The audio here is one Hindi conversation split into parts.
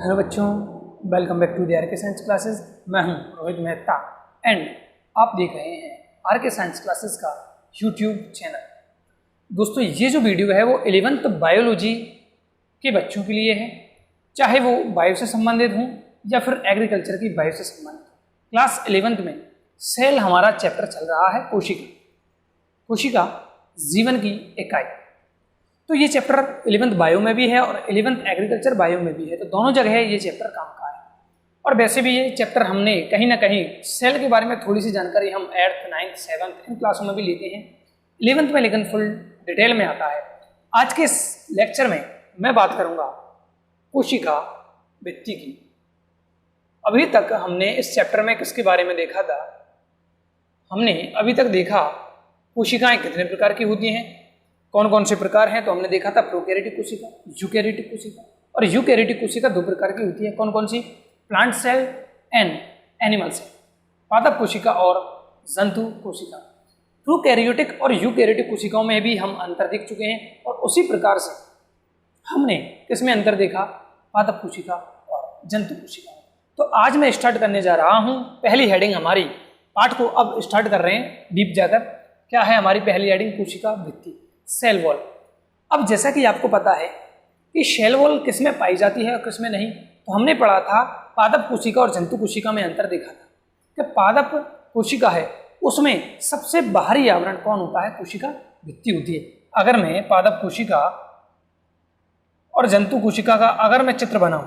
हेलो बच्चों, welcome back to the R K science classes. मैं हूं रोहित मेहता एंड आप देख रहे हैं आर के साइंस क्लासेस का यूट्यूब चैनल। दोस्तों, ये जो वीडियो है वो 11th बायोलॉजी के बच्चों के लिए है, चाहे वो बायो से संबंधित हों या फिर एग्रीकल्चर की बायो से संबंधित हो। क्लास 11th में सेल हमारा चैप्टर चल रहा है कोशिका जीवन की इकाई। तो ये चैप्टर 11th बायो में भी है और 11th एग्रीकल्चर बायो में भी है, तो दोनों जगह ये चैप्टर काम का है। और वैसे भी ये चैप्टर हमने कहीं ना कहीं सेल के बारे में थोड़ी सी जानकारी हम 8th 9th 7th इन क्लासों में भी लेते हैं, 11th में लेकिन फुल डिटेल में आता है। आज के इस लेक्चर में मैं बात करूंगा कोशिका भित्ति की। अभी तक हमने इस चैप्टर में किसके बारे में देखा था? हमने अभी तक देखा कोशिकाएं कितने प्रकार की होती हैं, कौन कौन से प्रकार हैं। तो हमने देखा था प्रोकैरियोटिक कोशिका, यूकैरियोटिक कोशिका। और यूकैरियोटिक कोशिका दो प्रकार की होती है, कौन कौन सी? Plant cell and animal cell, पादप कोशिका और जंतु कोशिका। प्रोकैरियोटिक और यूकैरियोटिक कोशिकाओं में भी हम अंतर देख चुके हैं और उसी प्रकार से हमने किसमें अंतर देखा? पादप कोशिका और जंतु कोशिका। तो आज मैं स्टार्ट करने जा रहा हूं पहली हेडिंग हमारी, पाठ को अब स्टार्ट कर रहे हैं डीप जाकर। क्या है हमारी पहली हेडिंग? कोशिका भित्ति, सेल वॉल। अब जैसा कि आपको पता है कि सेल वॉल किसमें पाई जाती है और किसमें नहीं, तो हमने पढ़ा था पादप कोशिका और जंतु कोशिका में अंतर देखा था कि पादप कोशिका है उसमें सबसे बाहरी आवरण कौन होता है? कोशिका भित्ति होती है। अगर मैं पादप कोशिका और जंतु कोशिका का अगर मैं चित्र बनाऊं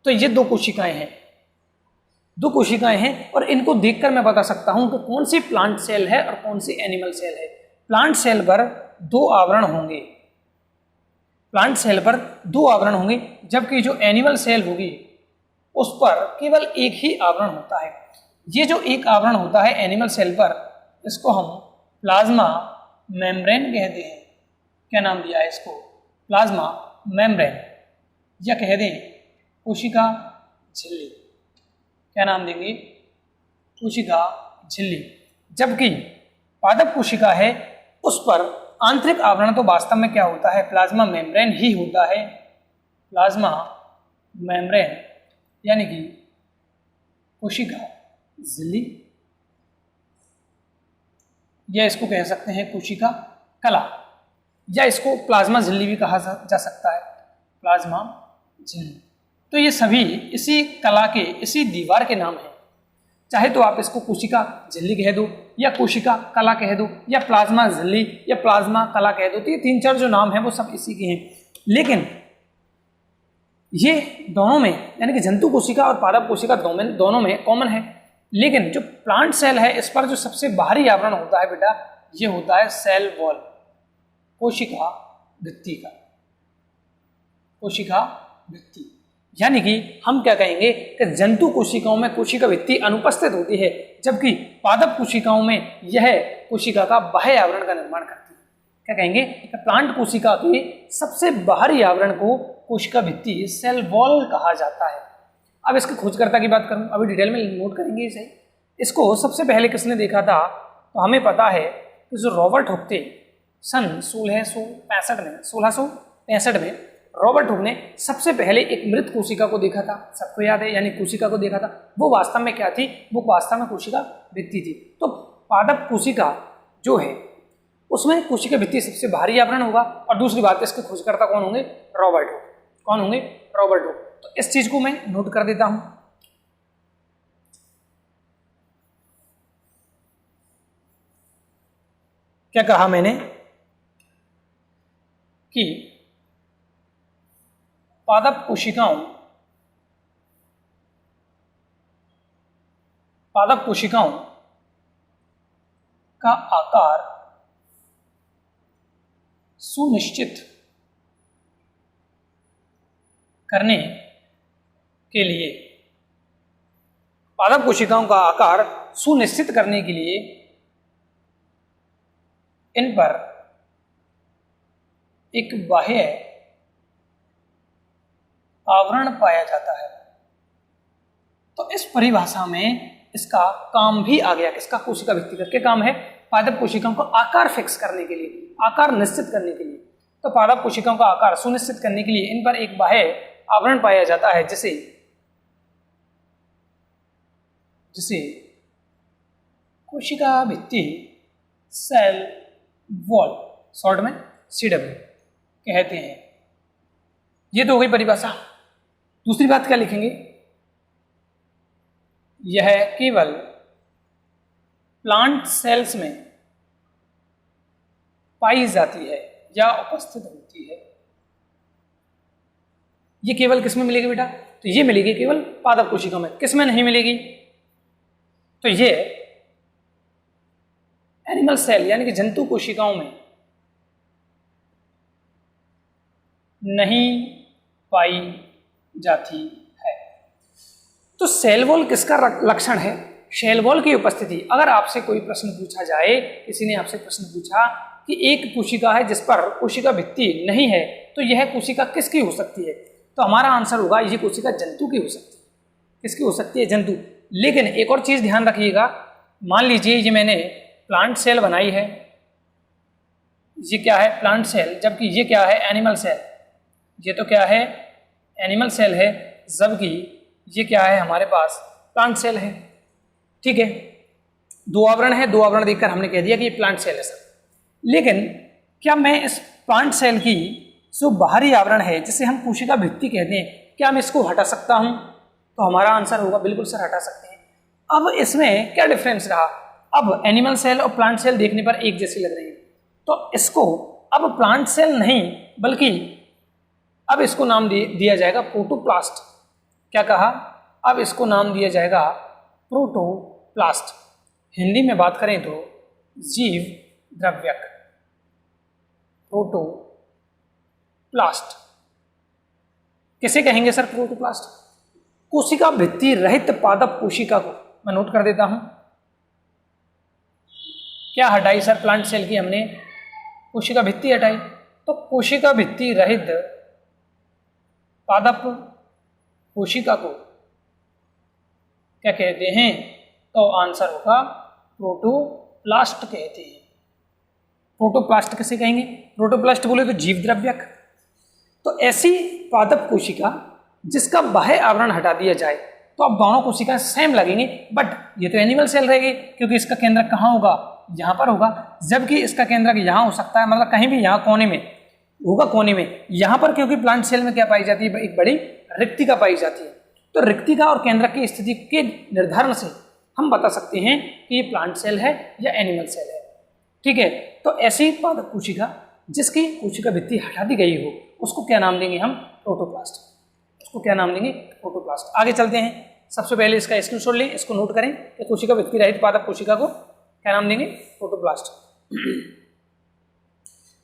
तो ये दो कोशिकाएं हैं और इनको देखकर मैं बता सकता हूं कि कौन सी प्लांट सेल है और कौन सी एनिमल सेल है। प्लांट सेल पर दो आवरण होंगे, जबकि जो एनिमल सेल होगी उस पर केवल एक ही आवरण होता है। ये जो एक आवरण होता है एनिमल सेल पर, इसको हम प्लाज्मा मेम्ब्रेन कहते हैं। क्या नाम दिया है इसको? प्लाज्मा मेम्ब्रेन, या कह दें कोशिका झिल्ली। क्या नाम देंगे? कोशिका झिल्ली। जबकि पादप कोशिका है उस पर आंतरिक आवरण तो वास्तव में क्या होता है? प्लाज्मा मेम्ब्रेन ही होता है। प्लाज्मा मेम्ब्रेन यानी कि कोशिका झिल्ली, या इसको कह सकते हैं कोशिका कला, या इसको प्लाज्मा झिल्ली भी कहा जा सकता है, प्लाज्मा झिल्ली। तो ये सभी इसी कला के, इसी दीवार के नाम हैं। चाहे तो आप इसको कोशिका झिल्ली कह दो, या कोशिका कला कह दो, या प्लाज्मा झिल्ली या प्लाज्मा कला कह दो। तो ये 3-4 जो नाम हैं वो सब इसी के हैं। लेकिन ये दोनों में, यानी कि जंतु कोशिका और पादप कोशिका दोनों में कॉमन है। लेकिन जो प्लांट सेल है इस पर जो सबसे बाहरी आवरण होता है बेटा, ये होता है सेल वॉल, कोशिका भित्ति का, कोशिका भित्ति। यानी कि हम क्या कहेंगे कि जंतु कोशिकाओं में कोशिका भित्ति अनुपस्थित होती है, जबकि पादप कोशिकाओं में यह कोशिका का बाह्य आवरण का निर्माण करती है। क्या कहेंगे? प्लांट कोशिका के सबसे बाहरी आवरण को कोशिका भित्ति, सेल वॉल कहा जाता है। अब इसके खोजकर्ता की बात करूं, अभी डिटेल में नोट करेंगे इसे। इसको सबसे पहले किसने देखा था? तो हमें पता है कि जो रॉबर्ट हुक थे सन 1665 में रॉबर्ट हुक ने सबसे पहले एक मृत कोशिका को देखा था। सबको याद है, यानी कोशिका को देखा था। वो वास्तव में क्या थी? वो वास्तव में कोशिका भित्ति थी। तो पादप कोशिका जो है उसमें कोशिका भित्ति सबसे भारी आवरण होगा। और दूसरी बात, इसके खोजकर्ता कौन होंगे? Robert Hooke. कौन होंगे? Robert Hooke. तो इस चीज को मैं नोट कर देता हूं। क्या कहा मैंने कि पादप कोशिकाओं का आकार सुनिश्चित करने के लिए, पादप कोशिकाओं का आकार सुनिश्चित करने के लिए इन पर एक बाह्य आवरण पाया जाता है। तो इस परिभाषा में इसका काम भी आ गया। किसका? कोशिका भित्ति का। क्या काम है? पादप कोशिकाओं को आकार फिक्स करने के लिए, आकार निश्चित करने के लिए। तो पादप कोशिकाओं का आकार सुनिश्चित करने के लिए इन पर एक बाह्य आवरण पाया जाता है जिसे कोशिका भित्ति सेल वॉल, शॉर्ट में CW कहते हैं। ये तो हो गई परिभाषा। दूसरी बात क्या लिखेंगे, यह केवल प्लांट सेल्स में पाई जाती है या उपस्थित होती है। ये केवल किस में मिलेगी बेटा, तो ये मिलेगी केवल पादप कोशिकाओं में। किस में नहीं मिलेगी, तो ये एनिमल सेल यानी कि जंतु कोशिकाओं में नहीं पाई जाती है। तो सेल वॉल किसका लक्षण है, सेल वॉल की उपस्थिति। अगर आपसे कोई प्रश्न पूछा जाए, किसी ने आपसे प्रश्न पूछा कि एक कोशिका है जिस पर कोशिका भित्ति नहीं है, तो यह कोशिका किसकी हो सकती है, तो हमारा आंसर होगा ये कोशिका जंतु की हो सकती है। किसकी हो सकती है, जंतु। लेकिन एक और चीज ध्यान रखिएगा, मान लीजिए ये मैंने प्लांट सेल बनाई है, ये क्या है, प्लांट सेल, जबकि ये क्या है, एनिमल सेल। ये तो क्या है, एनिमल सेल है, जबकि ये क्या है, हमारे पास प्लांट सेल है। ठीक है, दो आवरण है, दो आवरण देखकर हमने कह दिया कि ये प्लांट सेल है सर। लेकिन क्या मैं इस प्लांट सेल की जो बाहरी आवरण है, जिसे हम कोशिका भित्ति कहते हैं, क्या मैं इसको हटा सकता हूं, तो हमारा आंसर होगा बिल्कुल सर हटा सकते हैं। अब इसमें क्या डिफरेंस रहा, अब एनिमल सेल और प्लांट सेल देखने पर एक जैसी लग रही है, तो इसको अब प्लांट सेल नहीं बल्कि अब इसको नाम दिया जाएगा प्रोटोप्लास्ट। क्या कहा, अब इसको नाम दिया जाएगा प्रोटोप्लास्ट। हिंदी में बात करें तो जीव द्रव्यक, प्रोटोप्लास्ट। किसे कहेंगे सर प्रोटोप्लास्ट, कोशिका भित्ति रहित पादप कोशिका को। मैं नोट कर देता हूं, क्या हटाई सर प्लांट सेल की हमने, कोशिका भित्ति हटाई, तो कोशिका भित्ति रहित पादप कोशिका को क्या कहते हैं, तो आंसर होगा प्रोटोप्लास्ट कहते हैं। प्रोटोप्लास्ट किसे कहेंगे, प्रोटोप्लास्ट बोले तो जीव द्रव्यक। तो ऐसी पादप कोशिका जिसका बाह्य आवरण हटा दिया जाए, तो अब दोनों कोशिकाएं सेम लगेंगी, बट ये तो एनिमल सेल रहेगी क्योंकि इसका केंद्रक कहाँ होगा, यहाँ पर होगा, जबकि इसका केंद्रक यहाँ हो सकता है, मतलब कहीं भी यहाँ कोने में होगा, कोने में। यहाँ पर क्योंकि प्लांट सेल में क्या पाई जाती है, एक बड़ी रिक्तिका पाई जाती है। तो रिक्तिका और केंद्रक की स्थिति के निर्धारण से हम बता सकते हैं कि ये प्लांट सेल है या एनिमल सेल है। ठीक है, तो ऐसी पादप कोशिका जिसकी कोशिका भित्ति हटा दी गई हो, उसको क्या नाम देंगे हम, प्रोटोप्लास्ट। उसको क्या नाम देंगे, प्रोटोप्लास्ट। आगे चलते हैं, सबसे पहले इसका स्क्रीनशॉट लें, इसको नोट करें कि कोशिका भित्ति रहित पादप कोशिका को क्या नाम देंगे, प्रोटोप्लास्ट।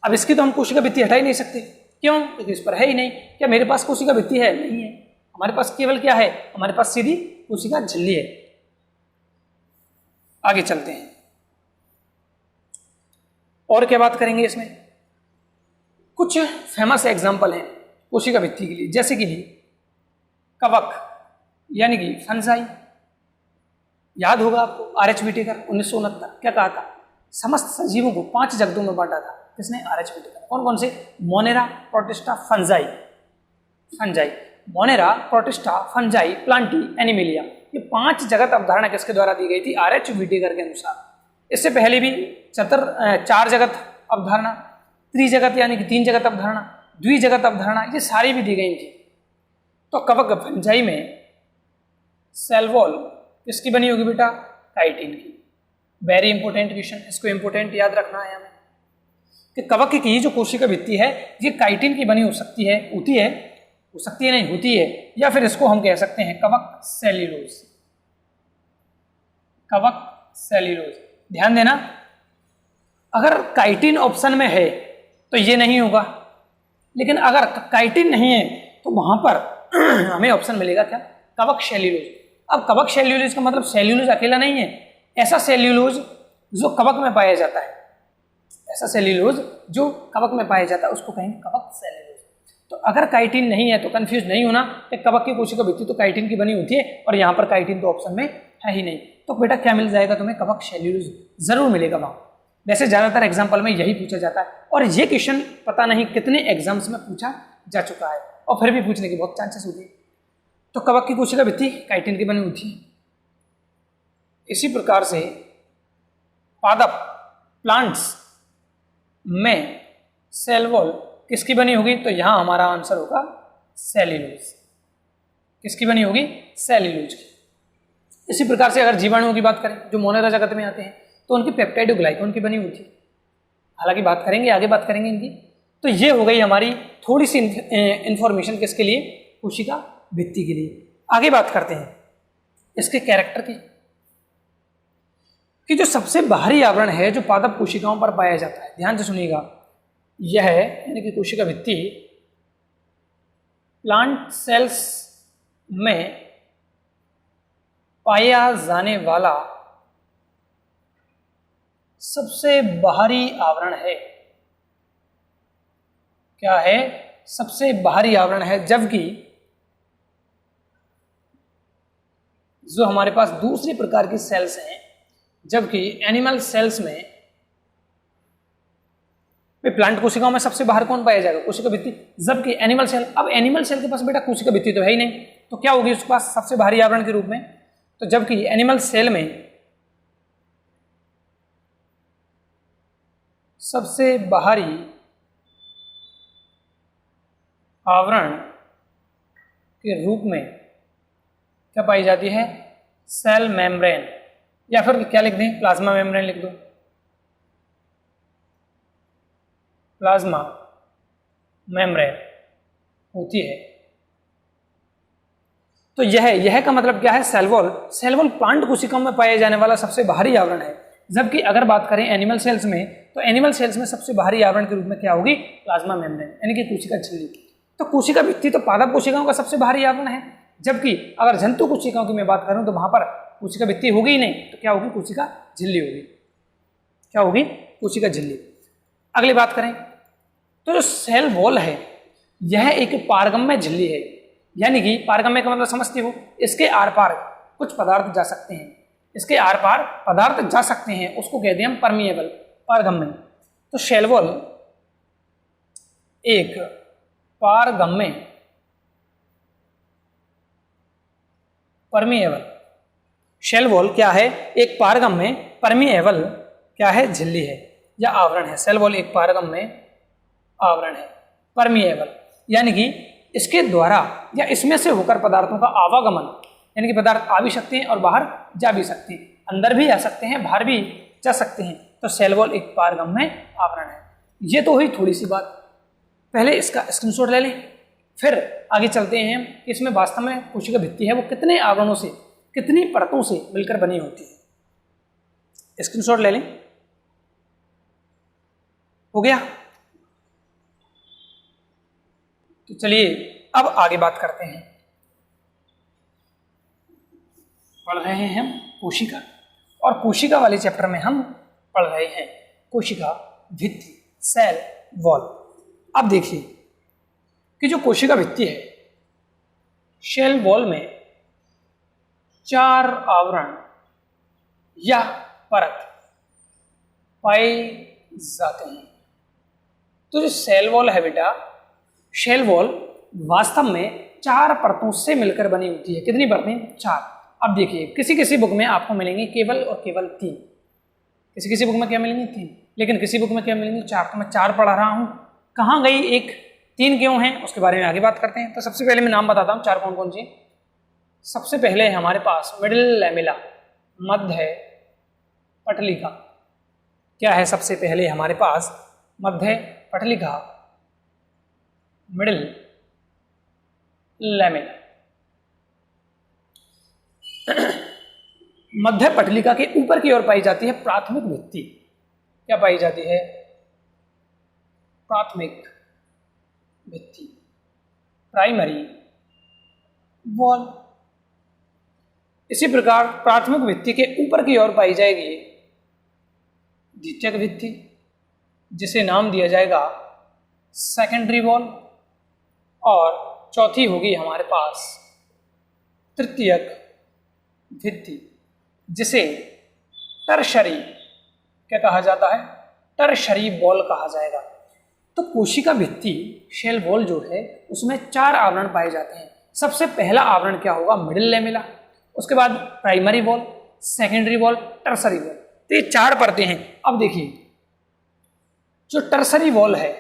अब इसकी तो हम कोशिका भित्ति हटा ही नहीं सकते, क्यों, क्योंकि इस पर है ही नहीं। क्या मेरे पास कोशिका भित्ति है, नहीं है, हमारे पास केवल क्या है, हमारे पास सीधी कोशिका झिल्ली है। आगे चलते हैं, और क्या बात करेंगे इसमें, कुछ फेमस एग्जाम्पल हैं कोशिका भित्ति के लिए, जैसे कि कवक यानी कि फंजाई। याद होगा आपको, RH व्हिटेकर 1969 क्या कहा था, समस्त सजीवों को 5 जगतों में बांटा था। किसने, RH व्हिटेकर। कौन कौन से, Monera, protista, fungi, Monera, protista, fungi, Plantae, Animalia. ये 5 जगत अवधारणा किसके द्वारा दी गई थी, RH व्हिटेकर के अनुसार। इससे पहले भी 4 जगत अवधारणा, त्रिजगत यानी कि 3 जगत अवधारणा, द्विजगत अवधारणा, ये सारी भी दी गई थी। तो कवक फंजाई में सेल वॉल किसकी बनी होगी बेटा, काइटिन की। वेरी इंपॉर्टेंट क्वेश्चन, इसको इंपॉर्टेंट याद रखना है हमें कि कवक की जो कोशिका भित्ति है ये काइटिन की बनी हो सकती है, होती है, हो सकती है नहीं, होती है, या फिर इसको हम कह सकते हैं कवक सेल्यूलोज। कवक सेल्यूलोज, ध्यान देना, अगर काइटिन ऑप्शन में है तो ये नहीं होगा, लेकिन अगर काइटिन नहीं है तो वहां पर हमें ऑप्शन मिलेगा क्या, कवक सेल्यूलोज। अब कवक सेल्यूलोज का मतलब सेल्यूलोज अकेला नहीं है, ऐसा सेल्यूलोज जो कवक में पाया जाता है, ऐसा सेल्यूलोज जो कवक में पाया जाता है उसको कहेंगे कवक सेल्यूलोज। तो अगर काइटिन नहीं है तो कंफ्यूज नहीं होना कि कवक की कोशिका भित्ति तो काइटिन की बनी होती है और यहाँ पर काइटिन तो ऑप्शन में है ही नहीं, तो बेटा क्या मिल जाएगा तुम्हें, कवक सेल्यूलोज जरूर मिलेगा वहां। वैसे ज़्यादातर एग्जाम्पल में यही पूछा जाता है, और ये क्वेश्चन पता नहीं कितने एग्जाम्स में पूछा जा चुका है, और फिर भी पूछने के बहुत चांसेस होते हैं। तो कवक की कोशिका भित्ति काइटिन की बनी होती है। इसी प्रकार से पादप प्लांट्स में सेल वॉल किसकी बनी होगी? तो यहाँ हमारा आंसर होगा सेल्यूलोज। किसकी बनी होगी? सेल्यूलोज की। इसी प्रकार से अगर जीवाणुओं की बात करें जो मोनेरा जगत में आते हैं, तो उनकी पेप्टाइडोग्लाइकॉन की बनी होती है। हालांकि बात करेंगे, आगे बात करेंगे इनकी। तो ये हो गई हमारी थोड़ी सी इंफॉर्मेशन किसके लिए? कोशिका भित्ति के लिए। आगे बात करते हैं इसके कैरेक्टर की, कि जो सबसे बाहरी आवरण है जो पादप कोशिकाओं पर पाया जाता है, ध्यान से सुनिएगा, यह है यानी कि कोशिका भित्ति प्लांट सेल्स में पाया जाने वाला सबसे बाहरी आवरण है। क्या है? सबसे बाहरी आवरण है। जबकि जो हमारे पास दूसरे प्रकार की सेल्स हैं, जबकि एनिमल सेल्स में प्लांट कोशिकाओं में सबसे बाहर कौन पाया जाएगा? कोशिका भित्ति। जबकि एनिमल सेल, अब एनिमल सेल के पास बेटा कोशिका भित्ति तो है ही नहीं, तो क्या होगी उसके पास सबसे बाहरी आवरण के रूप में? तो जबकि एनिमल सेल में सबसे बाहरी आवरण के रूप में क्या पाई जाती है? सेल मेम्ब्रेन, या फिर क्या लिख दें? प्लाज्मा मेम्ब्रेन लिख दो। प्लाज्मा मेम्ब्रेन होती है। तो यह का मतलब क्या है? Cell wall. Cell wall plant कोशिकाओं में पाए जाने वाला सबसे बाहरी आवरण है। जबकि अगर बात करें एनिमल सेल्स में, तो एनिमल सेल्स में सबसे बाहरी आवरण के रूप में क्या होगी? प्लाज्मा मेम्ब्रेन यानी कि कोशिका झिल्ली। तो कोशिका भित्ति तो पादप कोशिकाओं का सबसे बाहरी आवरण है। जबकि अगर जंतु कोशिकाओं की मैं बात करूं तो वहां पर कोशिका भित्ति होगी ही नहीं, तो क्या होगी? कोशिका झिल्ली होगी। क्या होगी? कोशिका झिल्ली। अगली बात करें तो जो सेल वॉल है यह एक पारगम्य झिल्ली है, यानी कि पारगम्य का मतलब समझते हो, इसके आर पार कुछ पदार्थ जा सकते हैं। इसके आर पार पदार्थ जा सकते हैं, उसको कहते हैं हम परमिएबल, पारगम्य। तो सेल वॉल एक पारगम्य परमिएबल, सेल वॉल क्या है? एक पारगम्य परमिएबल क्या है? झिल्ली है या आवरण है। सेल वॉल एक पारगम्य आवरण है, परमिएबल, यानी कि इसके द्वारा या इसमें से होकर पदार्थों का आवागमन, यानी कि पदार्थ आ भी सकते हैं और बाहर जा भी सकते हैं, अंदर भी आ सकते हैं, बाहर भी जा सकते हैं। तो सेल वॉल एक पारगम्य आवरण है। ये तो हुई थोड़ी सी बात। पहले इसका स्क्रीनशॉट ले लें, फिर आगे चलते हैं कि इसमें वास्तव में कोशिका भित्ति है वो कितने आवरणों से, कितनी परतों से मिलकर बनी होती है। स्क्रीनशॉट ले लें। हो गया? तो चलिए अब आगे बात करते हैं। पढ़ रहे हैं हम कोशिका, और कोशिका वाले चैप्टर में हम पढ़ रहे हैं कोशिका भित्ति, सेल वॉल। अब देखिए कि जो कोशिका भित्ति है, सेल वॉल में 4 आवरण या परत पाए जाते हैं। तो जो सेल वॉल है बेटा, सेल वॉल वास्तव में 4 परतों से मिलकर बनी होती है। कितनी परतें? 4। अब देखिए किसी किसी बुक में आपको मिलेंगे केवल और केवल 3, किसी किसी बुक में क्या मिलेंगे? 3, लेकिन किसी बुक में क्या मिलेंगे? 4। तो मैं 4 पढ़ रहा हूँ, कहाँ गई एक? 3 क्यों है उसके बारे में आगे बात करते हैं। तो सबसे पहले मैं नाम बताता हूँ 4 कौन कौन सी। सबसे पहले है हमारे पास मिडिल लैमेला, मध्य पटलिका। क्या है सबसे पहले हमारे पास? मध्य पटलिका, मिडिल लैमेला। मध्य पटलिका के ऊपर की ओर पाई जाती है प्राथमिक भित्ति। क्या पाई जाती है? प्राथमिक भित्ति, प्राइमरी वॉल। इसी प्रकार प्राथमिक भित्ति के ऊपर की ओर पाई जाएगी द्वितीयक भित्ति, जिसे नाम दिया जाएगा सेकेंडरी वॉल, और चौथी होगी हमारे पास तृतीयक भित्ति, जिसे टर्शरी क्या कहा जाता है? टर्शरी वॉल कहा जाएगा। तो कोशिका भित्ति शेल वॉल जो है उसमें 4 आवरण पाए जाते हैं। सबसे पहला आवरण क्या होगा? मिडिल लेमिला, उसके बाद primary wall, secondary wall, tertiary wall. तो ये 4 परतें हैं। अब देखिए जो टर्सरी वॉल है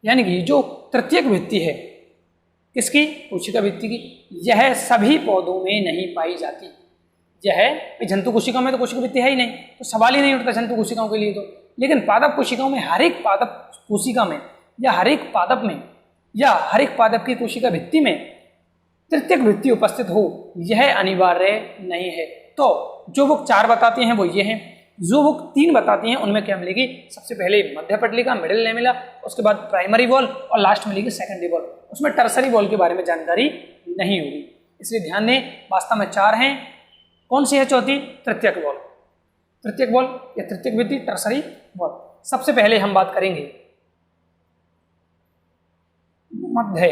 यानी कि जो तृतीयक भित्ति है किसकी? कोशिका भित्ति की, यह सभी पौधों में नहीं पाई जाती। यह जंतु कोशिकाओं में तो कोशिका भित्ति है ही नहीं, तो सवाल ही नहीं उठता जंतु कोशिकाओं के लिए। तो लेकिन पादप कोशिकाओं में हर एक पादप कोशिका में या हर एक पादप में या हर एक पादप की कोशिका भित्ति में तृतीयक भित्ति उपस्थित हो यह अनिवार्य नहीं है। तो जो बुक 4 बताती हैं वो ये हैं। जो बुक 3 बताती हैं उनमें क्या मिलेगी? सबसे पहले मध्य पटलिका, मिडिल लेमिला, उसके बाद प्राइमरी वॉल और लास्ट मिलेगी सेकेंडरी वॉल। उसमें टर्सरी वॉल के बारे में जानकारी नहीं होगी, इसलिए ध्यान दें। वास्तव में 4 हैं। कौन सी है चौथी? तृतीयक वॉल। तृतीयक वॉल या तृतीयक भित्ति, टर्सरी वॉल। सबसे पहले हम बात करेंगे मध्य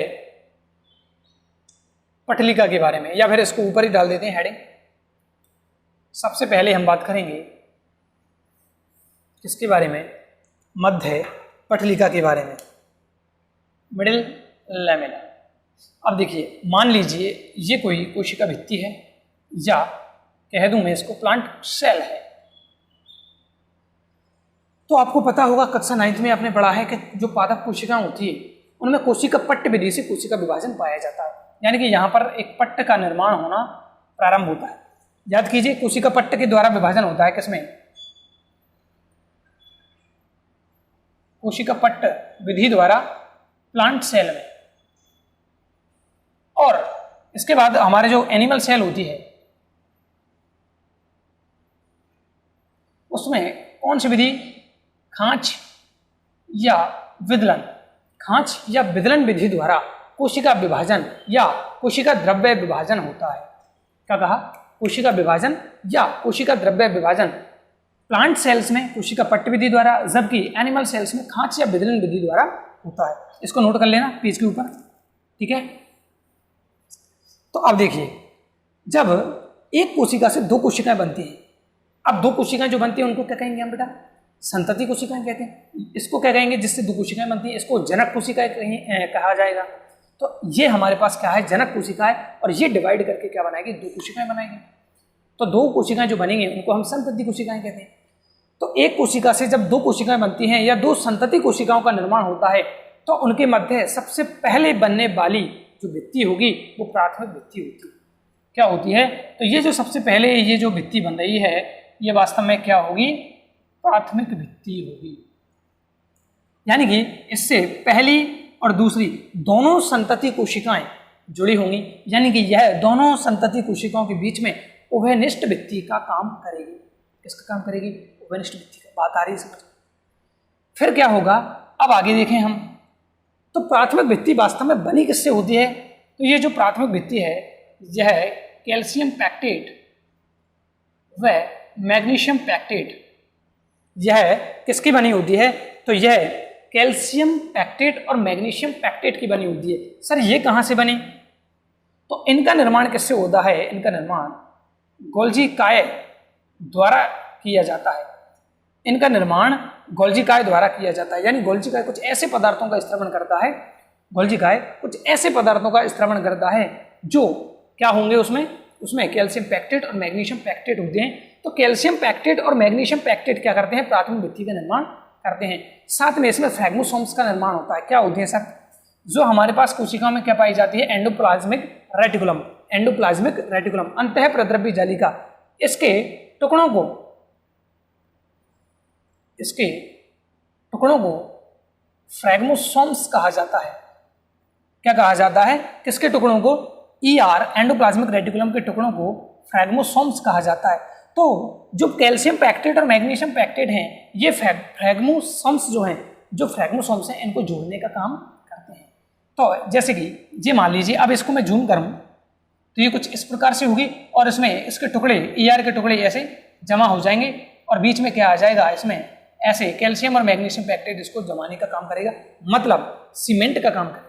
पटलिका के बारे में, या फिर इसको ऊपर ही डाल देते हैं हेडिंग। सबसे पहले हम बात करेंगे किसके बारे में? मध्य पटलिका के बारे में, मिडिल लेमिना। अब देखिए, मान लीजिए ये कोई कोशिका भित्ति है या कह दूं मैं इसको प्लांट सेल है। तो आपको पता होगा कक्षा 9th में आपने पढ़ा है कि जो पादप कोशिकाएं होती है उनमें कोशिका पट्ट विधि से कोशिका विभाजन पाया जाता है। यानी कि यहाँ पर एक पट्ट का निर्माण होना प्रारंभ होता है। याद कीजिए, कोशिका पट्ट के द्वारा विभाजन होता है किसमें? कोशिका पट्ट विधि द्वारा प्लांट सेल में। और इसके बाद हमारे जो एनिमल सेल होती है उसमें कौन सी विधि? खांच या विदलन। खांच या विदलन विधि द्वारा कोशिका विभाजन या कोशिका द्रव्य विभाजन होता है। क्या कहा? कोशिका विभाजन या कोशिका द्रव्य विभाजन प्लांट सेल्स में कोशिका पट्ट विधि द्वारा, जबकि एनिमल सेल्स में खांच या विदलन विधि द्वारा होता है। इसको नोट कर लेना पेज के ऊपर, ठीक है। तो अब देखिए, जब एक कोशिका से 2 कोशिकाएं बनती हैं, अब 2 कोशिकाएं जो बनती हैं उनको क्या कहेंगे हम बेटा? संतति कोशिकाएं कहते हैं। इसको क्या कहेंगे जिससे 2 कोशिकाएं बनती हैं? इसको जनक कोशिकाएं कहा जाएगा। तो ये हमारे पास क्या है? जनक कोशिकाएं, और ये डिवाइड करके क्या बनाएगी? 2 कोशिकाएं बनाएगी। तो 2 कोशिकाएं जो बनेंगी उनको हम संतति कोशिकाएं कहते हैं। तो एक कोशिका से जब 2 कोशिकाएं बनती हैं या 2 संतति कोशिकाओं का निर्माण होता है तो उनके मध्य सबसे पहले बनने वाली जो भित्ति होगी वो प्राथमिक भित्ति होती है। क्या होती है? तो ये जो सबसे पहले ये जो भित्ति बन रही है ये वास्तव में क्या होगी? प्राथमिक भित्ति होगी। यानी कि इससे पहली और दूसरी दोनों संतति कोशिकाएं जुड़ी होंगी, यानी कि यह दोनों संतति कोशिकाओं के बीच में उभयनिष्ठ भित्ति का काम करेगी। किसका काम करेगी? उभयनिष्ठ भित्ति का। बात आ रही है समझ? फिर क्या होगा? अब आगे देखें हम। तो प्राथमिक भित्ति वास्तव में बनी किससे होती है? तो ये जो प्राथमिक भित्ति है यह कैल्शियम पैक्टेट व मैग्नीशियम पैक्टेट, यह किसकी बनी होती है? तो यह कैल्शियम पैक्टेट और मैग्नीशियम पैक्टेट की बनी होती है। सर ये कहाँ से बनी? तो इनका निर्माण किससे होता है? इनका निर्माण गोल्जी काय द्वारा किया जाता है। इनका निर्माण गोल्जी काय द्वारा किया जाता है। यानी गोल्जी काय कुछ ऐसे पदार्थों का स्त्रवण करता है, गोल्जी काय कुछ ऐसे पदार्थों का स्त्रवण करता है जो क्या होंगे उसमें कैल्शियम पैक्टेट और मैग्नीशियम पैक्टेट होते हैं। तो कैल्शियम पैक्टेट और मैग्नीशियम पैक्टेट क्या करते हैं? प्राथमिक भित्ति का निर्माण करते हैं। साथ में इसमें फ्रैग्मोसोम्स का निर्माण होता है। क्या होती है सर? जो हमारे पास कोशिकाओं में क्या पाई जाती है? Endoplasmic reticulum. एंडोप्लाज्मिक रेटिकुलम अंतः प्रद्रव्य जालिका, इसके टुकड़ों को फ्रैग्मोसोम्स कहा जाता है। क्या कहा जाता है? किसके टुकड़ों को? ER एंडोप्लाज्मिक रेटिकुलम के टुकड़ों को फ्रैग्मोसोम्स कहा जाता है। तो जो कैल्शियम पैक्टेट और मैग्नीशियम पैक्टेट हैं ये फ्रैग्मोसोम्स जो हैं, जो फ्रैग्मोसोम्स हैं इनको जोड़ने का काम करते हैं। तो जैसे कि ये मान लीजिए, अब इसको मैं जूम करूं तो ये कुछ इस प्रकार से होगी और इसमें इसके टुकड़े ER के टुकड़े ऐसे जमा हो जाएंगे और बीच में क्या आ जाएगा? इसमें ऐसे कैल्शियम और मैग्नीशियम पैक्टेट इसको जमाने का काम करेगा, मतलब सीमेंट का काम करेगा।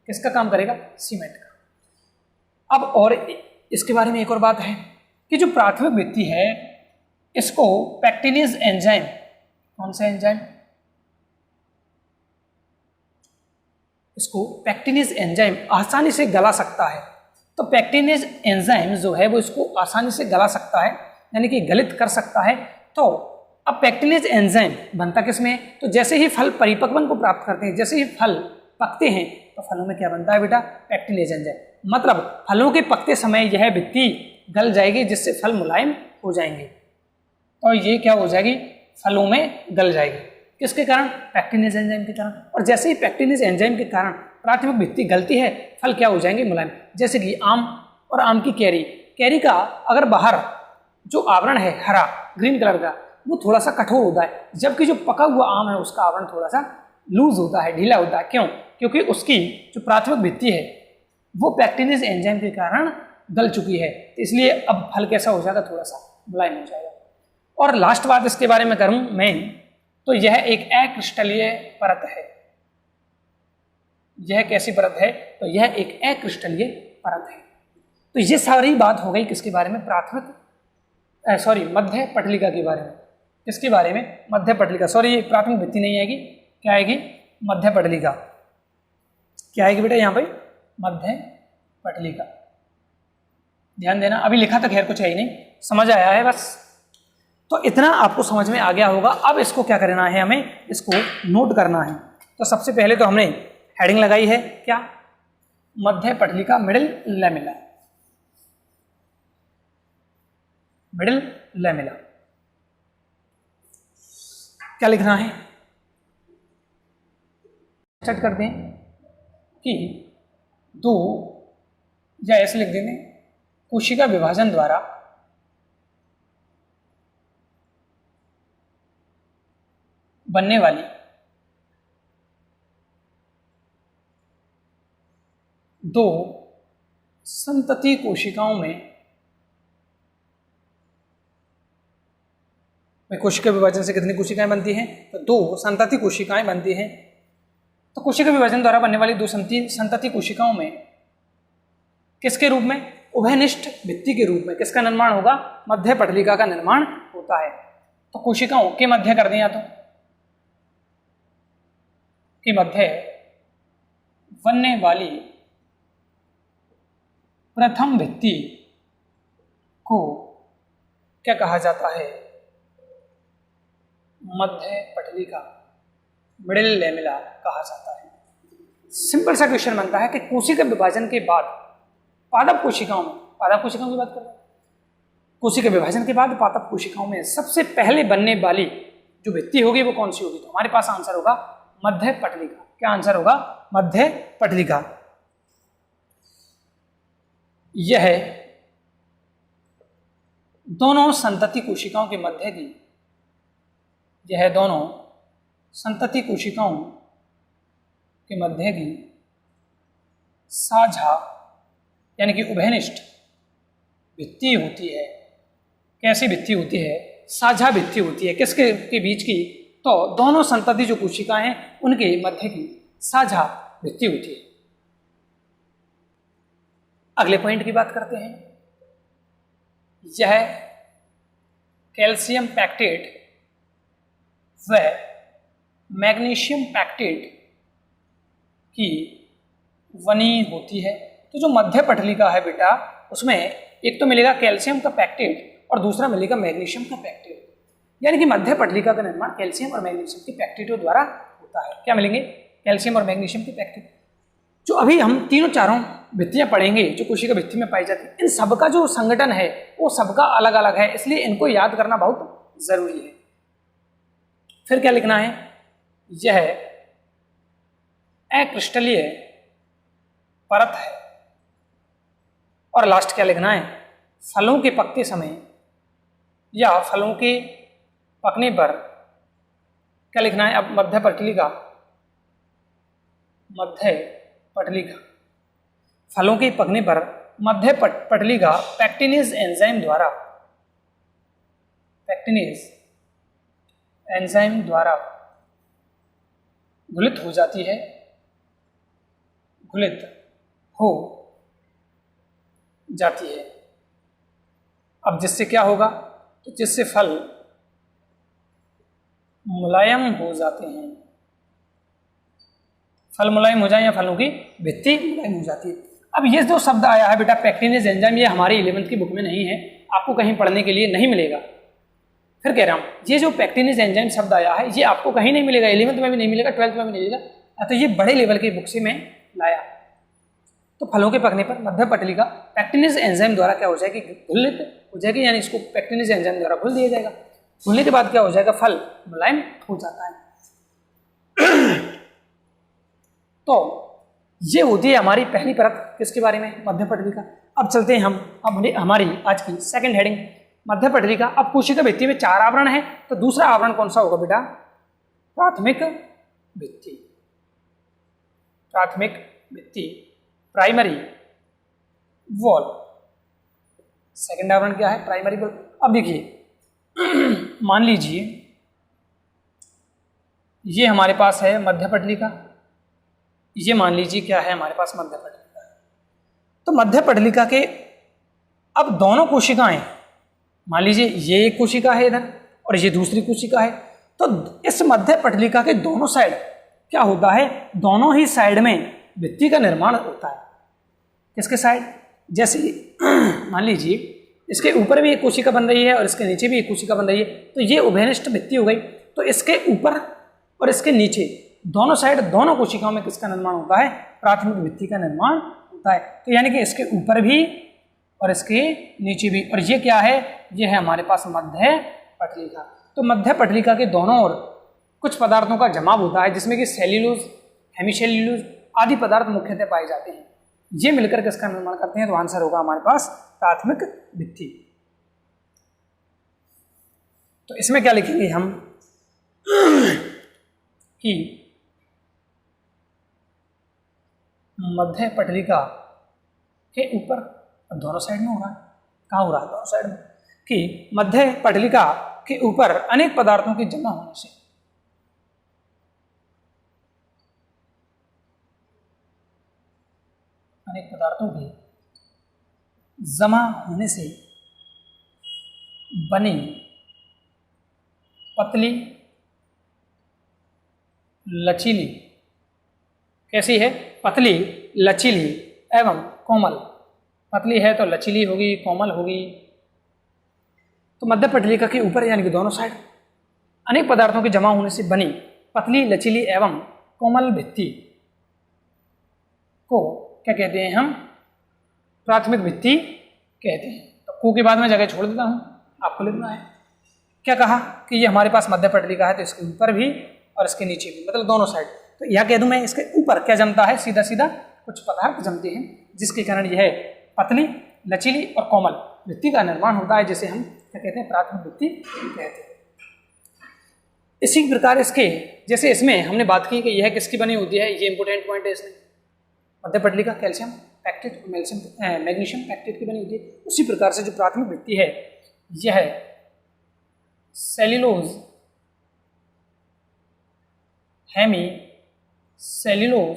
किसका काम करेगा? सीमेंट का। अब और इसके बारे में एक और बात है कि जो प्राथमिक भित्ति है इसको पैक्टिनेज एंजाइम, कौन सा एंजाइम, इसको पैक्टिनेज एंजाइम आसानी से गला सकता है। तो पैक्टिनेज एंजाइम जो है वो इसको आसानी से गला सकता है, यानी कि गलित कर सकता है। तो अब पैक्टिनेज एंजाइम बनता किसमें, तो जैसे ही फल परिपक्वन को प्राप्त करते हैं, जैसे ही फल पकते हैं तो फलों में क्या बनता है बेटा, पैक्टिनेज एंजाइम। मतलब फलों के पकते समय यह भित्ति गल जाएगी, जिससे फल मुलायम हो जाएंगे। और ये क्या हो जाएगी, फलों में गल जाएगी, किसके कारण, पैक्टिनेज एंजाइम के कारण। और जैसे ही पैक्टिनेज एंजाइम के कारण प्राथमिक भित्ति गलती है, फल क्या हो जाएंगे, मुलायम। जैसे कि आम और आम की कैरी, कैरी का अगर बाहर जो आवरण है हरा ग्रीन कलर का, वो थोड़ा सा कठोर होता है, जबकि जो पका हुआ आम है उसका आवरण थोड़ा सा लूज होता है, ढीला होता है। क्यों, क्योंकि उसकी जो प्राथमिक भित्ति है वो पैक्टिनेज एंजाइम के कारण गल चुकी है, तो इसलिए अब फल कैसा हो जाएगा, थोड़ा सा मुलायम हो जाएगा। और लास्ट बात इसके बारे में करूं मैं, तो यह एक अक्रिस्टलीय परत है। यह कैसी परत है, तो यह एक अक्रिस्टलीय परत है। तो ये सारी बात हो गई किसके बारे में, मध्य पटलिका के बारे में। किसके बारे में, मध्य पटलिका। सॉरी, ये प्राथमिक भित्ति नहीं आएगी, क्या आएगी, मध्य पटलिका। क्या आएगी बेटा यहाँ पे, मध्य पटलिका। ध्यान देना, अभी लिखा तो खैर कुछ है ही नहीं, समझ आया है बस। तो इतना आपको समझ में आ गया होगा। अब इसको क्या करना है, हमें इसको नोट करना है। तो सबसे पहले तो हमने हेडिंग लगाई है, क्या, मध्य पटलिका, मिडिल लैमेला, मिडिल लैमेला। क्या लिखना है, स्टार्ट करते हैं कि दो, या ऐसे लिख देंगे, कोशिका विभाजन द्वारा बनने वाली दो संतति कोशिकाओं में, कोशिका विभाजन से कितनी कोशिकाएं बनती हैं, तो दो संतति कोशिकाएं बनती हैं। तो कोशिका विभाजन द्वारा बनने वाली दो संतति कोशिकाओं में किसके रूप में, उभयनिष्ठ भित्ति के रूप में किसका निर्माण होगा, मध्य पटलिका का निर्माण होता है। तो कोशिकाओं के मध्य कर दें, या तो के मध्य बनने वाली प्रथम भित्ति को क्या कहा जाता है, मध्य पटलिका, मिडिल लैमेला कहा जाता है। सिंपल सा क्वेश्चन बनता है कि कोशिका विभाजन के बाद पादप कोशिकाओं में, पादप कोशिकाओं की बात कर रहे हैं, कोशिका विभाजन के बाद पादप कोशिकाओं में सबसे पहले बनने वाली जो भित्ति होगी वो कौन सी होगी, तो हमारे पास आंसर होगा मध्य पटलिका। क्या आंसर होगा, मध्य पटलिका। यह दोनों संतति कोशिकाओं के मध्य की, यह दोनों संतति कोशिकाओं के मध्य की साझा यानी कि उभयनिष्ठ भित्ति होती है। कैसी भित्ति होती है, साझा भित्ति होती है। किसके के बीच की, तो दोनों संतति जो कोशिकाएं हैं उनके मध्य की साझा भित्ति होती है। अगले पॉइंट की बात करते हैं। यह कैल्शियम पैक्टेट व मैग्नीशियम पैक्टेट की बनी होती है। तो जो मध्य पटलिका है बेटा, उसमें एक तो मिलेगा कैल्शियम का पैक्टेट और दूसरा मिलेगा मैग्नीशियम का पैक्टेट। यानी कि मध्य पटलिका का निर्माण कैल्शियम और मैग्नीशियम के पैक्टेटों द्वारा होता है। क्या मिलेंगे, कैल्शियम और मैग्नीशियम के पैक्टेट। जो अभी हम तीनों चारों भित्तियां पढ़ेंगे जो कोशिका भित्ति में पाई जाती है, इन सबका जो संगठन है वो सबका अलग अलग है, इसलिए इनको याद करना बहुत जरूरी है। फिर क्या लिखना है, यह अक्रिस्टलीय परत है। और लास्ट क्या लिखना है, फलों के पकते समय या फलों के पकने पर क्या लिखना है, अब मध्य पटलिका, मध्य पटलिका, फलों के पकने पर मध्य पटलिका पैक्टिनेज एंजाइम द्वारा, पैक्टिनेज एंजाइम द्वारा घुलित हो जाती है, घुलित हो जाती है। अब जिससे क्या होगा, तो जिससे फल मुलायम हो जाते हैं, फल मुलायम हो जाए या फलों की भित्ति मुलायम हो जाती है। अब ये जो शब्द आया है बेटा पैक्टिनेज एंजाइम, ये हमारे 11वीं की बुक में नहीं है, आपको कहीं पढ़ने के लिए नहीं मिलेगा। फिर कह रहा हूँ ये जो पैक्टिनेज एंजाइम शब्द आया है ये आपको कहीं नहीं मिलेगा, 11वीं में भी नहीं मिलेगा, 12वीं में भी नहीं मिलेगा। तो ये बड़े लेवल की बुक से मैं लाया। तो फलों के पकने पर मध्य पटलिका पैक्टिनेज एंजाइम द्वारा क्या हो जाएगी, घुलित हो जाएगी, यानी इसको पैक्टिनेज एंजाइम द्वारा घुल दिया जाएगा। घुलने के बाद क्या हो जाएगा, फल मुलायम हो जाता है। तो ये होती है हमारी पहली परत किसके बारे में, मध्य पटलिका। अब चलते हैं हम अब हमारी आज की सेकंड हेडिंग मध्य पटलिका। अब कोशिका भित्ति में 4 आवरण है, तो दूसरा आवरण कौन सा होगा बेटा, प्राथमिक भित्ति। प्राथमिक भित्ति, प्राइमरी वॉल। सेकंड आवरण क्या है, प्राइमरी वॉल। अब देखिए मान लीजिए ये हमारे पास है मध्य पटलिका, ये मान लीजिए क्या है हमारे पास मध्य पटलिका। तो मध्य पटलिका के अब दोनों कोशिकाएं, मान लीजिए ये एक कोशिका है इधर और ये दूसरी कोशिका है, तो इस मध्य पटलिका के दोनों साइड क्या होता है, दोनों ही साइड में भित्ति का निर्माण होता है। किसके साइड, जैसे मान लीजिए इसके ऊपर भी एक कोशिका बन रही है और इसके नीचे भी एक कोशिका बन रही है, तो ये उभयनिष्ठ भित्ति हो गई। तो इसके ऊपर और इसके नीचे दोनों साइड दोनों कोशिकाओं में किसका निर्माण होता है, प्राथमिक भित्ति का निर्माण होता है। तो यानी कि इसके ऊपर भी और इसके नीचे भी, और ये क्या है, ये है हमारे पास मध्य पटलिका। तो मध्य पटलिका के दोनों ओर कुछ पदार्थों का जमाव होता है, जिसमें कि सेल्यूलोज, हेमीसेल्यूलोज आदि पदार्थ मुख्यतः पाए जाते हैं। ये मिलकर किसका निर्माण करते हैं, तो आंसर होगा हमारे पास प्राथमिक भित्ति। तो इसमें क्या लिखेंगे हम कि मध्य पटलिका के ऊपर, दोनों साइड में हो रहा है, कहाँ हो रहा है, दोनों साइड में, कि मध्य पटलिका के ऊपर अनेक पदार्थों के जमा होने से, अनेक पदार्थों के जमा होने से बनी पतली लचीली, कैसी है, पतली लचीली एवं कोमल। पतली है तो लचीली होगी, कोमल होगी। तो मध्य पटलिका के ऊपर यानी कि दोनों साइड अनेक पदार्थों के जमा होने से बनी पतली लचीली एवं कोमल भित्ति को क्या कहते हैं हम, प्राथमिक भित्ति कहते हैं। तो को के बाद में जगह छोड़ देता हूं, आपको लिखना है। क्या कहा कि ये हमारे पास मध्य पटलिका है, तो इसके ऊपर भी और इसके नीचे भी, मतलब दोनों साइड। तो यह कह दूं मैं, इसके ऊपर क्या जमता है, सीधा सीधा कुछ पदार्थ जमते हैं, जिसके कारण यह पतली लचीली और कोमल भित्ति का निर्माण होता है, जिसे हम क्या कहते हैं, प्राथमिक भित्ति कहते हैं। इसी प्रकार इसके जैसे इसमें हमने बात की कि यह किसकी बनी होती है, ये इंपोर्टेंट पॉइंट है इसमें, मध्य पटलिका कैल्शियम पैक्टेट मैग्नीशियम पैक्टेट की बनी होती है। उसी प्रकार से जो प्राथमिक भित्ति है यह cellulose, hemicellulose,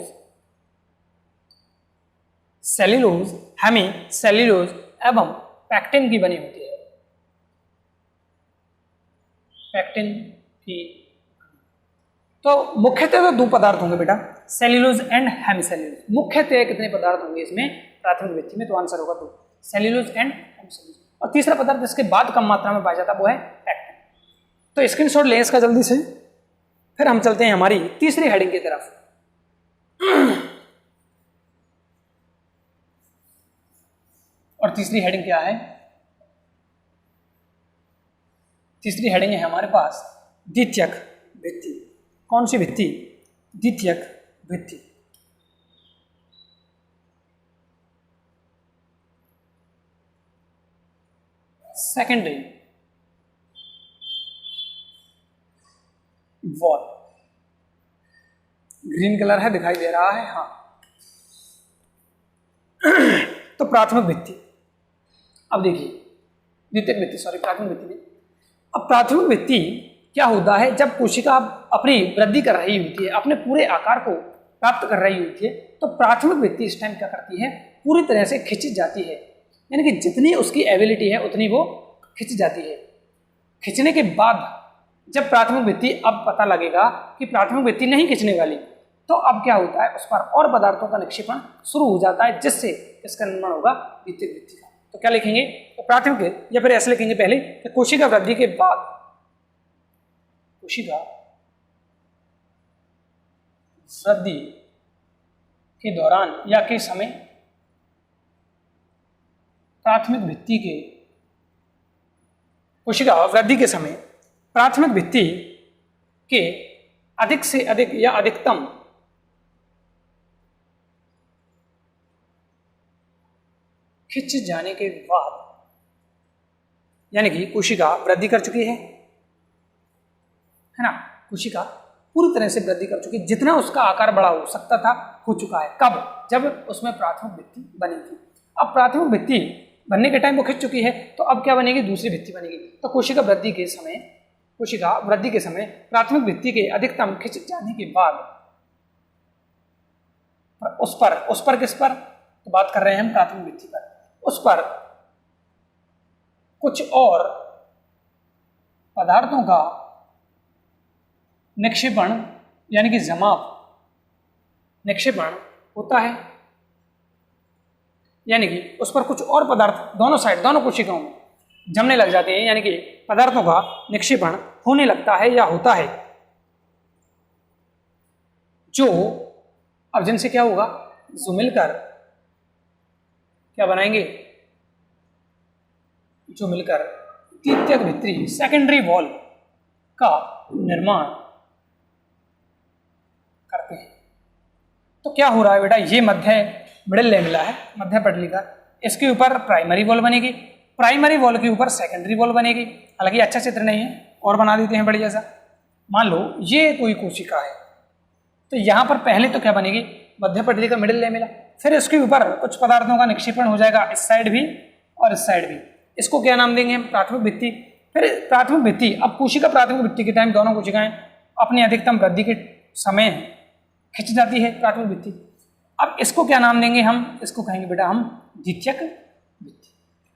cellulose, hemicellulose एवं पैक्टिन की बनी होती है। पैक्टिन की, तो मुख्यतः तो 2 पदार्थ होंगे बेटा, सेल्यूलोज एंड हेमी सेल्यूलोज। मुख्यतः कितने पदार्थ होंगे इसमें प्राथमिक भित्ति में, तो आंसर होगा 2, सेल्यूलोज एंड हेमी सेल्यूलोज। और तीसरा पदार्थ इसके बाद कम मात्रा में पाया जाता है, वो है पैक्टिन। तो स्क्रीनशॉट लें इसका जल्दी से। फिर हम चलते हैं हमारी तीसरी हेडिंग की तरफ। और तीसरी हेडिंग क्या है, तीसरी हेडिंग है हमारे पास द्वितीयक भित्ति। कौन सी भित्ति, द्वितीयक भित्ति। सेकेंडरी वॉल, ग्रीन कलर है, दिखाई दे रहा है, हाँ। तो प्राथमिक भित्ति, अब देखिए द्वितीयक भित्ति, सॉरी प्राथमिक भित्ति नहीं। अब प्राथमिक भित्ति क्या होता है, जब कोशिका अपनी वृद्धि कर रही होती है, अपने पूरे आकार को प्राप्त कर रही होती है, तो प्राथमिक भित्ति इस टाइम क्या करती है, पूरी तरह से खिंच जाती है, यानी कि जितनी उसकी एबिलिटी है उतनी वो खिंच जाती है। खींचने के बाद जब प्राथमिक भित्ति अब पता लगेगा कि प्राथमिक भित्ति नहीं खींचने वाली, तो अब क्या होता है, उस पर और पदार्थों का निक्षेपण शुरू हो जाता है, जिससे इसका निर्माण होगा द्वितीयक भित्ति का। तो क्या लिखेंगे, तो प्राथमिक, या फिर ऐसे लिखेंगे पहले कि कोशिका वृद्धि के बाद, कोशिका वृद्धि के दौरान या के समय प्राथमिक भित्ति के, कोशिका वृद्धि के समय प्राथमिक भित्ति के अधिक से अधिक या अधिकतम खिंच जाने के बाद, यानी कि कोशिका वृद्धि कर चुकी है ना, कोशिका पूरी तरह से वृद्धि कर चुकी है, जितना उसका आकार बड़ा हो सकता था हो चुका है। कब, जब उसमें प्राथमिक भित्ति बनी थी। अब प्राथमिक भित्ति बनने के टाइम वो खिंच चुकी है, तो अब क्या बनेगी, दूसरी भित्ति बनेगी। तो कोशिका वृद्धि के समय, कोशिका वृद्धि के समय प्राथमिक भित्ति के अधिकतम खिंच जाने के बाद उस पर किस पर, तो बात कर रहे हैं हम प्राथमिक भित्ति पर, उस पर कुछ और पदार्थों का निक्षेपण, यानी कि जमाव, निक्षेपण होता है, यानी कि उस पर कुछ और पदार्थ दोनों साइड, दोनों कोशिकाओं में जमने लग जाते हैं, यानी कि पदार्थों का निक्षेपण होने लगता है या होता है, जो अब जिनसे क्या होगा, जो मिलकर क्या बनाएंगे, जो मिलकर द्वितीयक भित्ति, सेकेंडरी वॉल का निर्माण करते हैं। तो क्या हो रहा है बेटा, ये मिडिल लेमिला है, मध्य पटलिका, इसके ऊपर प्राइमरी वॉल बनेगी, प्राइमरी वॉल के ऊपर सेकेंडरी वॉल बनेगी। हालांकि अच्छा चित्र नहीं है, और बना देते हैं बढ़िया सा। मान लो ये कोई कोशिका है, तो यहाँ पर पहले तो क्या बनेगी, मध्य पटलिका, मिडिल लेमिला, फिर इसके ऊपर कुछ पदार्थों का निक्षेपण हो जाएगा, इस साइड भी और इस साइड भी। इसको क्या नाम देंगे हम, प्राथमिक भित्ति। फिर प्राथमिक भित्ति, अब कोशिका प्राथमिक भित्ति के टाइम दोनों कोशिकाएं अपनी अधिकतम वृद्धि के समय खिंच जाती है प्राथमिक भित्ति। अब इसको क्या नाम देंगे हम, इसको कहेंगे बेटा हम द्वितीयक भित्ति।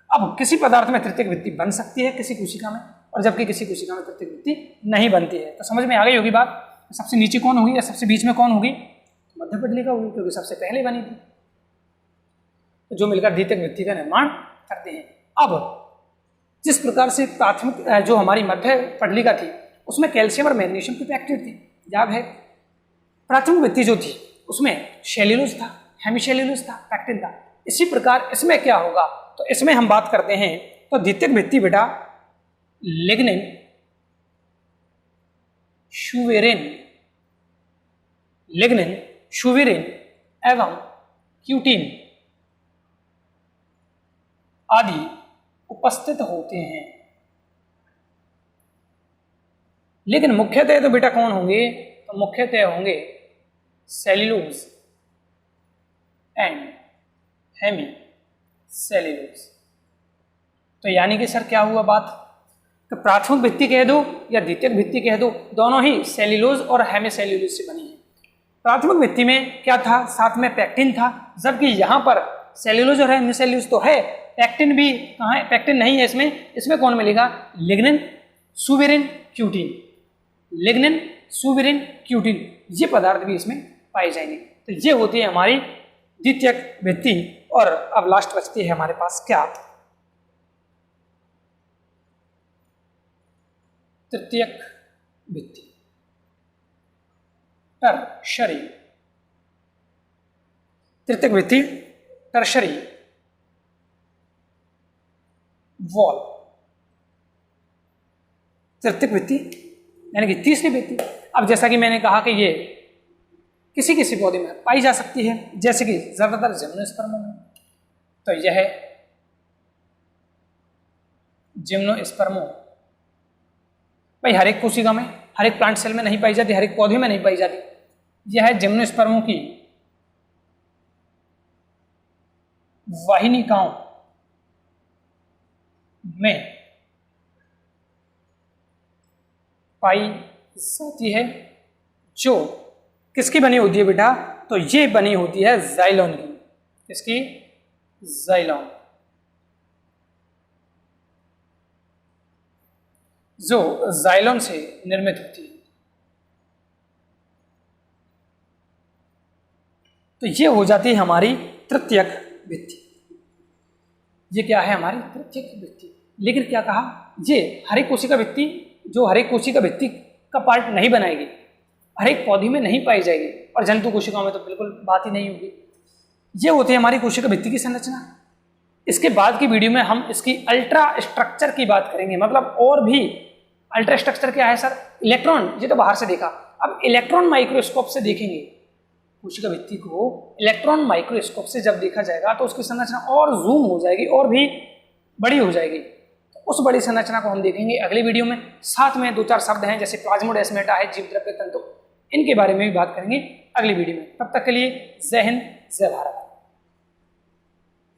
अब किसी पदार्थ में तृतीयक भित्ति बन सकती है किसी कोशिका में, और जबकि किसी कोशिका में तृतीयक भित्ति नहीं बनती है। तो समझ में आ गई होगी बात। सबसे नीचे कौन होगी या सबसे बीच में कौन होगी, मध्य पटलिका होगी, क्योंकि सबसे पहले बनी थी, तो जो मिलकर द्वितीयक भित्ति का निर्माण करते हैं। अब जिस प्रकार से प्राथमिक जो हमारी मध्य पटलिका थी उसमें कैल्शियम और मैग्नीशियम की पैक्टेट थी, याद है। प्राथमिक भित्ति जो थी उसमें सेल्यूलोज था, हेमीसेल्यूलोज था, पैक्टिन था। इसी प्रकार इसमें क्या होगा, तो इसमें हम बात करते हैं तो द्वितीयक भित्ति बेटा लिग्निन, सुवेरिन, लिग्निन, सुवेरिन एवं क्यूटीन आदि उपस्थित होते हैं। लेकिन मुख्यतः तो बेटा कौन होंगे, तो मुख्यतः होंगे सेल्यूलोज एंड हेमीसेल्यूलोज। तो यानी कि सर क्या हुआ बात, तो प्राथमिक भित्ति कह दो या द्वितीयक भित्ति कह दो, दोनों ही सेल्यूलोज और हेमीसेल्यूलोज से बनी है। प्राथमिक भित्ति में क्या था, साथ में पैक्टिन था, जबकि यहाँ पर सेल्यूलोज और हेमीसेल्यूलोज तो है, पैक्टिन भी कहाँ है, पैक्टिन नहीं है इसमें। इसमें कौन मिलेगा, लिग्निन, सुवेरिन, क्यूटीन, लिग्निन, सुवेरिन, क्यूटीन, ये पदार्थ भी इसमें पाए जाएंगे। तो ये होती है हमारी द्वितीयक भित्ति। और अब लास्ट बचती है हमारे पास क्या, तृतीयक भित्ति, टर्शरी। तृतीयक भित्ति, टर्शरी वॉल, तृतीयक भित्ति यानी कि तीसरी भित्ति। अब जैसा कि मैंने कहा कि ये किसी किसी पौधे में पाई जा सकती है, जैसे कि ज्यादातर जिम्नोस्पर्मों में, तो यह जिम्नोस्पर्मों भाई हर एक कोशिका में, हर एक प्लांट सेल में नहीं पाई जाती, हर एक पौधे में नहीं पाई जाती। यह है जिम्नोस्पर्मों की वाहिनिकाओं में पाई जाती है, जो किसकी बनी होती है बेटा, तो ये बनी होती है जाइलोन की। किसकी, जाइलोन। जो जाइलोन से निर्मित होती है। तो ये हो जाती है हमारी तृतीयक भित्ति। ये क्या है? हमारी तृतीयक भित्ति। लेकिन क्या कहा? ये हर एक कोशिका भित्ति, जो हर एक कोशिका भित्ति का पार्ट नहीं बनाएगी, हर एक पौधे में नहीं पाई जाएगी, और जंतु कोशिकाओं में तो बिल्कुल बात ही नहीं होगी। ये होती है हमारी कोशिका भित्ति की संरचना। इसके बाद की वीडियो में हम इसकी अल्ट्रा स्ट्रक्चर की बात करेंगे। मतलब और भी अल्ट्रा स्ट्रक्चर क्या है सर? इलेक्ट्रॉन, ये तो बाहर से देखा, अब इलेक्ट्रॉन माइक्रोस्कोप से देखेंगे। कोशिका भित्ति को इलेक्ट्रॉन माइक्रोस्कोप से जब देखा जाएगा तो उसकी संरचना और जूम हो जाएगी और भी बड़ी हो जाएगी। तो उस बड़ी संरचना को हम देखेंगे अगली वीडियो में। साथ में 2-4 शब्द हैं जैसे प्लाज्मोडेस्माटा है, जीव द्रव्य तंतु, इनके बारे में भी बात करेंगे अगली वीडियो में। तब तक के लिए जय हिंद, जय भारत।